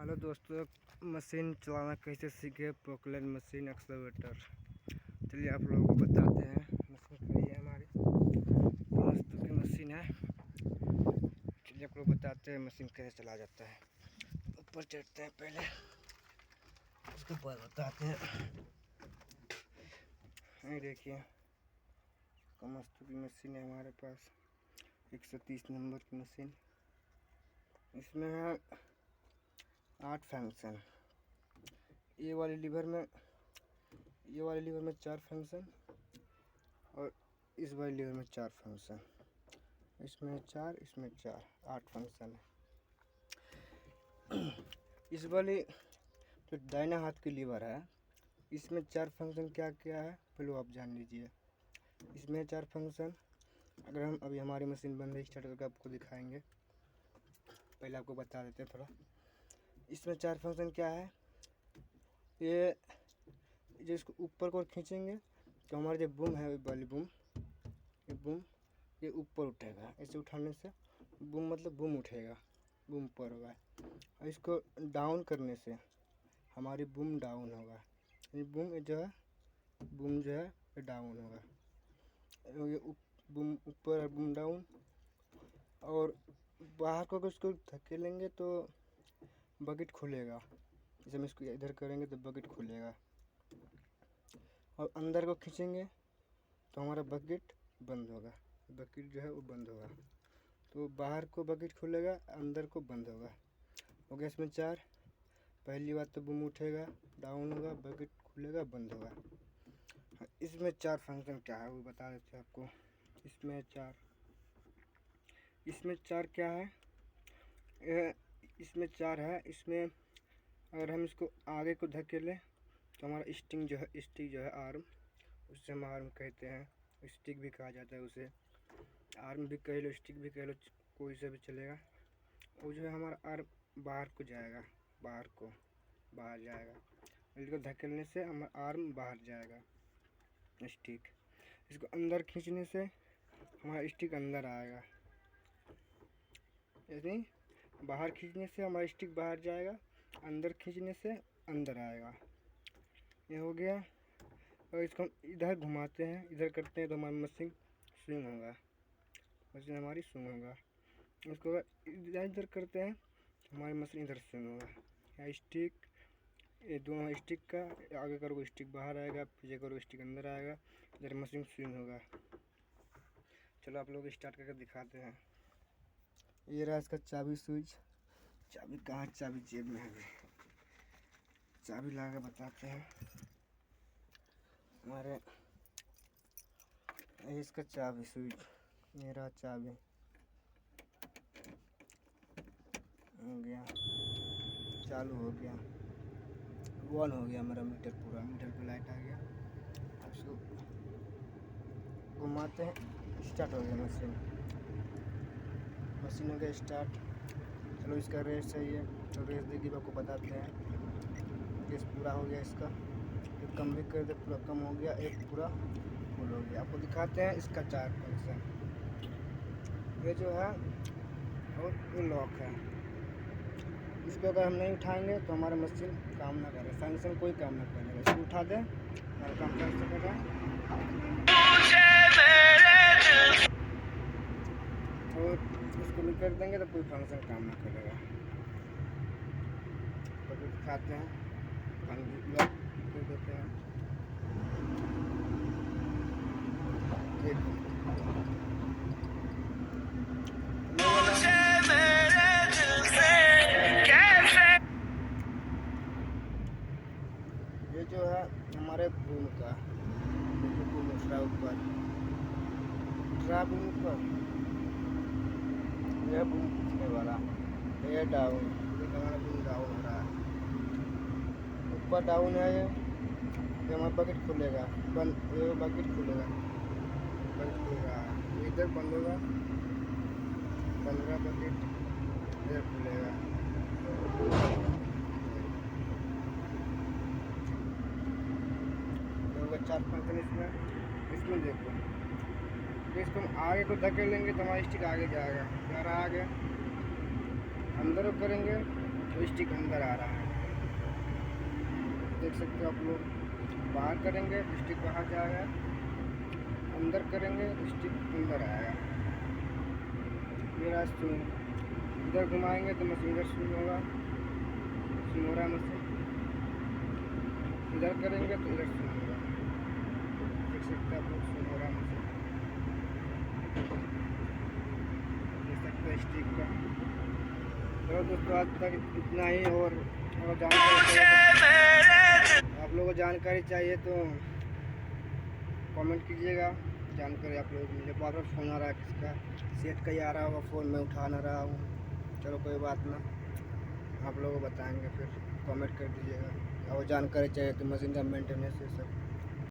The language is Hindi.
हेलो दोस्तों, मशीन चलाना कैसे सीखे। Poclain machine excavator. चलिए आप लोगों को बताते हैं। मशीन खड़ी है हमारी, दोस्तों की मशीन है। चलिए आप लोग बताते हैं मशीन कैसे चला जाता है। ऊपर चढ़ते हैं पहले, उसके बाद बताते हैं। ये देखिए कमस्तु की मशीन है हमारे पास, 130 नंबर की मशीन। इसमें है 8 फंक्शन। ये वाले लीवर में 4 फंक्शन और इस वाले लीवर में 4 फंक्शन। इसमें 4, इसमें 4, 8 फंक्शन है। इस वाले जो दाहिना हाथ की लीवर है, इसमें 4 फंक्शन क्या क्या है पहले आप जान लीजिए। इसमें 4 फंक्शन। अगर हम अभी हमारी मशीन बंद है, स्टार्ट करके आपको दिखाएंगे। पहले आपको बता देते हैं थोड़ा। इसमें 4 फंक्शन क्या है। ये जो इसको ऊपर को खींचेंगे तो हमारा जो बूम है वाली बूम, ये ऊपर उठेगा। ऐसे उठाने से बूम मतलब बूम उठेगा, बूम ऊपर होगा। और इसको डाउन करने से हमारी बूम डाउन होगा। ये बूम जो है ये डाउन होगा। ये बूम ऊपर और बूम डाउन। और बाहर को इसको धकेलेंगे तो बकेट खुलेगा। जब हम इसको इधर करेंगे तो बकेट खुलेगा। और अंदर को खींचेंगे तो हमारा बकेट बंद होगा। बकेट जो है वो बंद होगा। तो बाहर को बकेट खुलेगा, अंदर को बंद होगा। हो गया इसमें 4। पहली बात तो बूम उठेगा, डाउन होगा, बकेट खुलेगा, बंद होगा। इसमें 4 फंक्शन क्या है वो बता देते हैं आपको। इसमें 4 क्या है। इसमें 4 है। इसमें अगर हम इसको आगे को धकेलें तो हमारा स्टिक जो है आर्म, उससे हम आर्म कहते हैं। स्टिक भी कहा जाता है उसे। आर्म भी कह लो, स्टिक भी कह लो, कोई से भी चलेगा। वो जो है हमारा आर्म बाहर को जाएगा, बाहर जाएगा। इसको धकेलने से हमारा आर्म बाहर जाएगा, स्टिक। इसको अंदर खींचने से हमारा स्टिक अंदर आएगा। यानी बाहर खींचने से हमारा स्टिक बाहर जाएगा, अंदर खींचने से अंदर आएगा। ये हो गया। और इसको हम इधर घुमाते हैं, इधर करते हैं तो हमारी मशीन स्विंग होगा, मशीन हमारी स्विंग होगा। इसको इधर करते हैं तो हमारी मशीन इधर स्विंग होगा। या स्टिक, ये दोनों स्टिक का आगे करो स्टिक बाहर आएगा, पीछे करो स्टिक अंदर आएगा, इधर मशीन स्विंग होगा। चलो आप लोग स्टार्ट करके दिखाते हैं। ये रहा इसका चाबी स्विच। चाबी कहाँ, चाबी जेब में है। चाबी ला के बताते हैं हमारे। ये इसका चाबी स्विच, ये रहा चाबी। हो गया, चालू हो गया, ऑन हो गया मेरा मीटर। पूरा मीटर पे लाइट आ गया। उसको घुमाते हैं, स्टार्ट हो गया मशीन हो गया स्टार्ट। चलो इसका रेस सही है तो रेस देखिए आपको बताते हैं। रेस पूरा हो गया इसका, एक कम भी कर दे, पूरा कम हो गया, एक पूरा फुल हो गया। आपको दिखाते हैं इसका 4 फंक्शन। ये जो है और ये लॉक है। इसको अगर हम नहीं उठाएंगे तो हमारा मशीन काम ना करे, फंक्शन कोई काम ना करेगा। इसको उठा दें, हमारा काम कर सकेगा। और इसको नहीं कर देंगे तो कोई फंक्शन काम ना करेगा। तो दिखाते हैं, लॉक कर देते हैं। ये जो है हमारे बूम का, बूम उठ रहा है ऊपर, बूम ऊपर। यह बूम खींचने वाला, ये डाउन, ये हमारा बूम डाउन हो रहा है। ऊपर डाउन है ये हमारा बकेट खुलेगा, बंद, ये बकेट खुलेगा, बंद खुल रहा है। इधर बंद होगा, 15 बकेट इधर खुलेगा। 4 फंक्शन इसमें देखो। तो इसको हम आगे को धकेलेंगे तो हमारा स्टिक आगे जाएगा, जा रहा आगे। अंदर को करेंगे तो स्टिक अंदर आ रहा है, देख सकते हो आप लोग। बाहर करेंगे तो स्टिक बाहर जाएगा, अंदर करेंगे तो स्टिक अंदर आएगा। मेरा स्विंग इधर घुमाएंगे तो मशीन इधर स्विंग होगा, स्विंग हो रहा है मशीन। इधर करेंगे तो इधर स्विंग होगा, देख सकते हैं आप लोग, स्विंग हो रहा है मशीन, देख सकते हैं स्टिक का। तो दोस्तों आज तक इतना ही, और जानकारी आप लोगों को जानकारी चाहिए तो कमेंट कीजिएगा। जानकारी आप लोगों को मिले। बार बार फ़ोन आ रहा है किसका, सेट का ही आ रहा होगा फ़ोन, में उठा ना रहा हूँ। चलो कोई बात ना, आप लोगों को बताएंगे, फिर कमेंट कर दीजिएगा। और जानकारी चाहिए तो मशीन का मेंटेनेंस ये सब